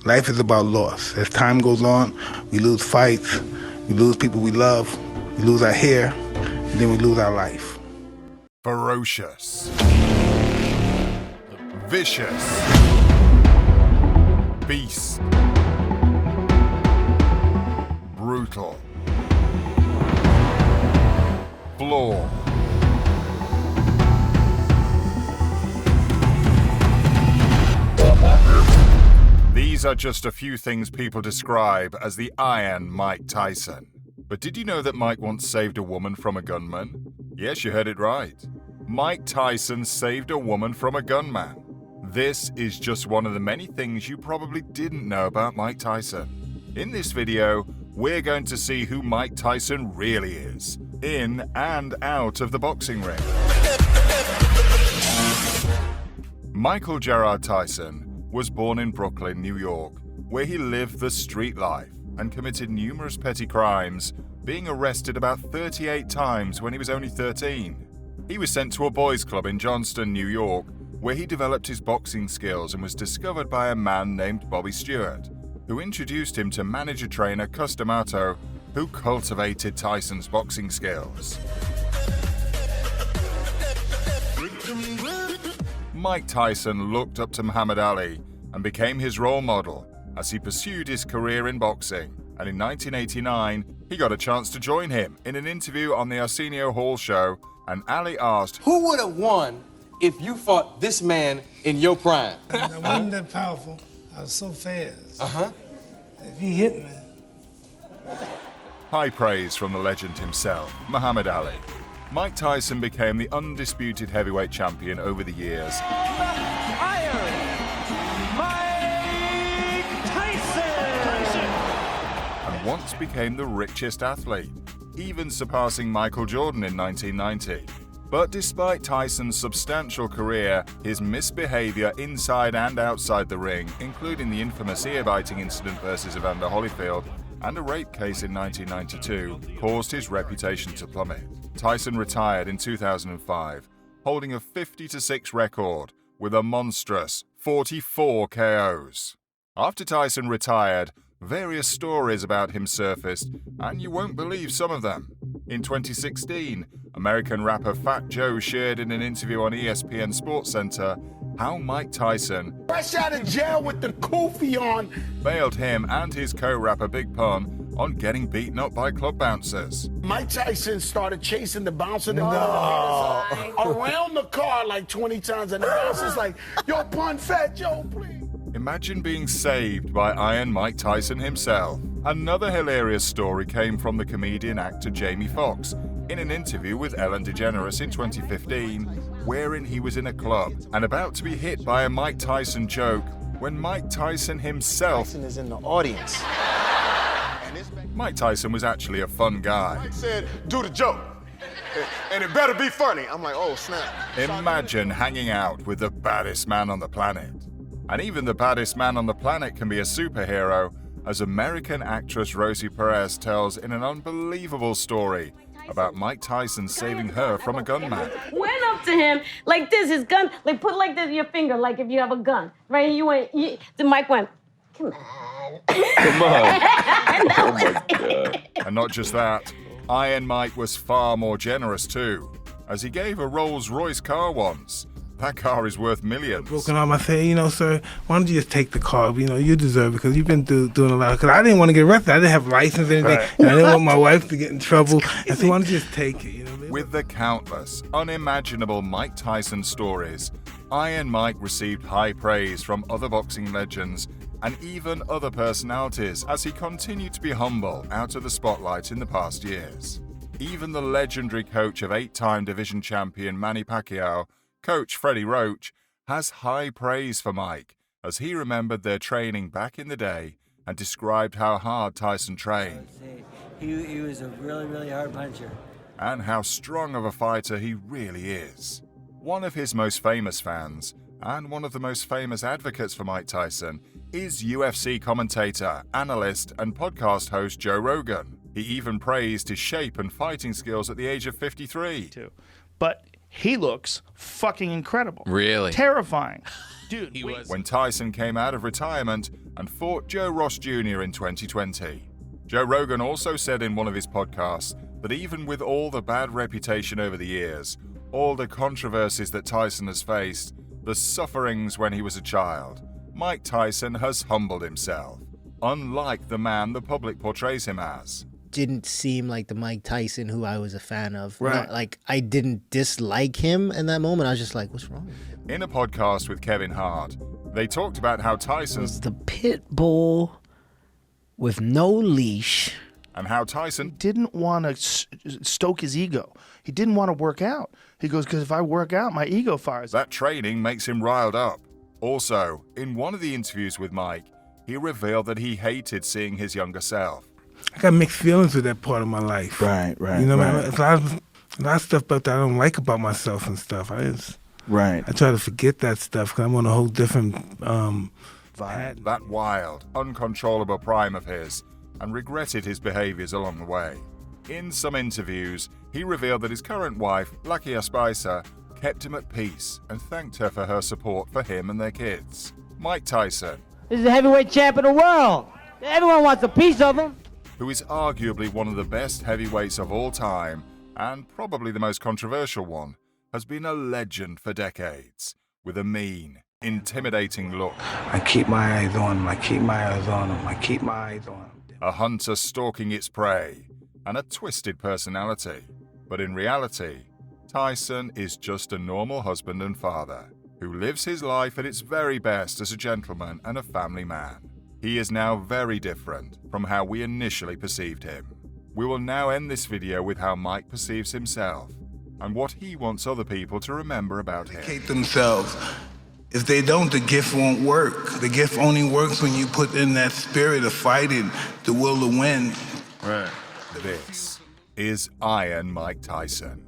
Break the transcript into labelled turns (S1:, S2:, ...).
S1: Life is about loss. As time goes on, we lose fights, we lose people we love, we lose our hair, and then we lose our life.
S2: Ferocious. Vicious. Beast. Brutal. Flawed. These are just a few things people describe as the Iron Mike Tyson. But did you know that Mike once saved a woman from a gunman? Yes, you heard it right. Mike Tyson saved a woman from a gunman. This is just one of the many things you probably didn't know about Mike Tyson. In this video, we're going to see who Mike Tyson really is, in and out of the boxing ring. Michael Gerard Tyson was born in Brooklyn, New York, where he lived the street life and committed numerous petty crimes, being arrested about 38 times when he was only 13. He was sent to a boys' club in Johnston, New York, where he developed his boxing skills and was discovered by a man named Bobby Stewart, who introduced him to manager trainer Cus D'Amato, who cultivated Tyson's boxing skills. Mike Tyson looked up to Muhammad Ali and became his role model as he pursued his career in boxing, and in 1989 he got a chance to join him in an interview on the Arsenio Hall show, and Ali asked,
S3: "Who would have won if you fought this man in your prime?"
S4: I wasn't that powerful. I was so fast.
S3: Uh-huh.
S4: If he hit me.
S2: High praise from the legend himself, Muhammad Ali. Mike Tyson became the undisputed heavyweight champion over the years.
S5: Iron Mike Tyson!
S2: And once became the richest athlete, even surpassing Michael Jordan in 1990. But despite Tyson's substantial career, his misbehavior inside and outside the ring, including the infamous ear-biting incident versus Evander Holyfield and a rape case in 1992, caused his reputation to plummet. Tyson retired in 2005, holding a 50-6 record with a monstrous 44 KOs. After Tyson retired, various stories about him surfaced, and you won't believe some of them. In 2016, American rapper Fat Joe shared in an interview on ESPN SportsCenter how Mike Tyson,
S6: fresh out of jail with the kufi on,
S2: bailed him and his co-rapper Big Pun on getting beaten up by club bouncers.
S6: Mike Tyson started chasing the bouncer around the car like 20 times, and the bouncer's like, "Yo, Pun, Fat Joe, please."
S2: Imagine being saved by Iron Mike Tyson himself. Another hilarious story came from the comedian actor Jamie Foxx in an interview with Ellen DeGeneres in 2015, wherein he was in a club and about to be hit by a Mike Tyson joke when Mike Tyson himself
S7: Tyson is in the audience.
S2: Mike Tyson was actually a fun guy.
S7: Mike said, "Do the joke. And it better be funny." I'm like, oh, snap.
S2: Imagine hanging out with the baddest man on the planet. And even the baddest man on the planet can be a superhero, as American actress Rosie Perez tells in an unbelievable story about Mike Tyson saving her from a gunman.
S8: Went up to him like this, his gun, like put like this your finger, like if you have a gun, right? The Mike went, "Come on."
S9: Come on. Oh my God.
S2: And not just that, Iron Mike was far more generous too, as he gave a Rolls-Royce car once. That car is worth millions.
S1: Broken arm, I said, sir, why don't you just take the car? You deserve it because you've been doing a lot. Because I didn't want to get arrested. I didn't have a license or anything. Right. And I didn't want my wife to get in trouble. I said, why don't you just take it?
S2: With the countless, unimaginable Mike Tyson stories, Iron Mike received high praise from other boxing legends and even other personalities as he continued to be humble out of the spotlight in the past years. Even the legendary coach of 8-time division champion Manny Pacquiao, Coach Freddie Roach, has high praise for Mike as he remembered their training back in the day and described how hard Tyson trained.
S10: He was a really, really hard puncher.
S2: And how strong of a fighter he really is. One of his most famous fans, and one of the most famous advocates for Mike Tyson, is UFC commentator, analyst, and podcast host Joe Rogan. He even praised his shape and fighting skills at the age of 53.
S11: But he looks fucking incredible.
S12: Really?
S11: Terrifying. Dude,
S2: when Tyson came out of retirement and fought Joe Ross Jr. in 2020. Joe Rogan also said in one of his podcasts that even with all the bad reputation over the years, all the controversies that Tyson has faced, the sufferings when he was a child, Mike Tyson has humbled himself, unlike the man the public portrays him as.
S13: Didn't seem like the Mike Tyson who I was a fan of.
S2: Right.
S13: Not, like, I didn't dislike him in that moment. I was just like, what's wrong with him?
S2: In a podcast with Kevin Hart, they talked about how Tyson's
S13: the pit bull with no leash.
S2: And how Tyson
S11: didn't want to stoke his ego. He didn't want to work out. He goes, because if I work out, my ego fires.
S2: That training makes him riled up. Also, in one of the interviews with Mike, he revealed that he hated seeing his younger self.
S1: I got mixed feelings with that part of my life.
S11: Right.
S1: You know, a lot of stuff about that I don't like about myself and stuff. I try to forget that stuff because I'm on a whole different vibe.
S2: That wild, uncontrollable prime of his, and regretted his behaviors along the way. In some interviews, he revealed that his current wife, Lakia Spicer, kept him at peace and thanked her for her support for him and their kids. Mike Tyson,
S10: This is the heavyweight champ of the world. Everyone wants a piece of him.
S2: who is arguably one of the best heavyweights of all time, and probably the most controversial one, has been a legend for decades, with a mean, intimidating look.
S1: I keep my eyes on him. I keep my eyes on him. I keep my eyes on him.
S2: A hunter stalking its prey, and a twisted personality. But in reality, Tyson is just a normal husband and father, who lives his life at its very best as a gentleman and a family man. He is now very different from how we initially perceived him. We will now end this video with how Mike perceives himself, and what he wants other people to remember about him.
S1: Educate themselves. If they don't, the gift won't work. The gift only works when you put in that spirit of fighting, the will to win.
S2: Right. This is Iron Mike Tyson.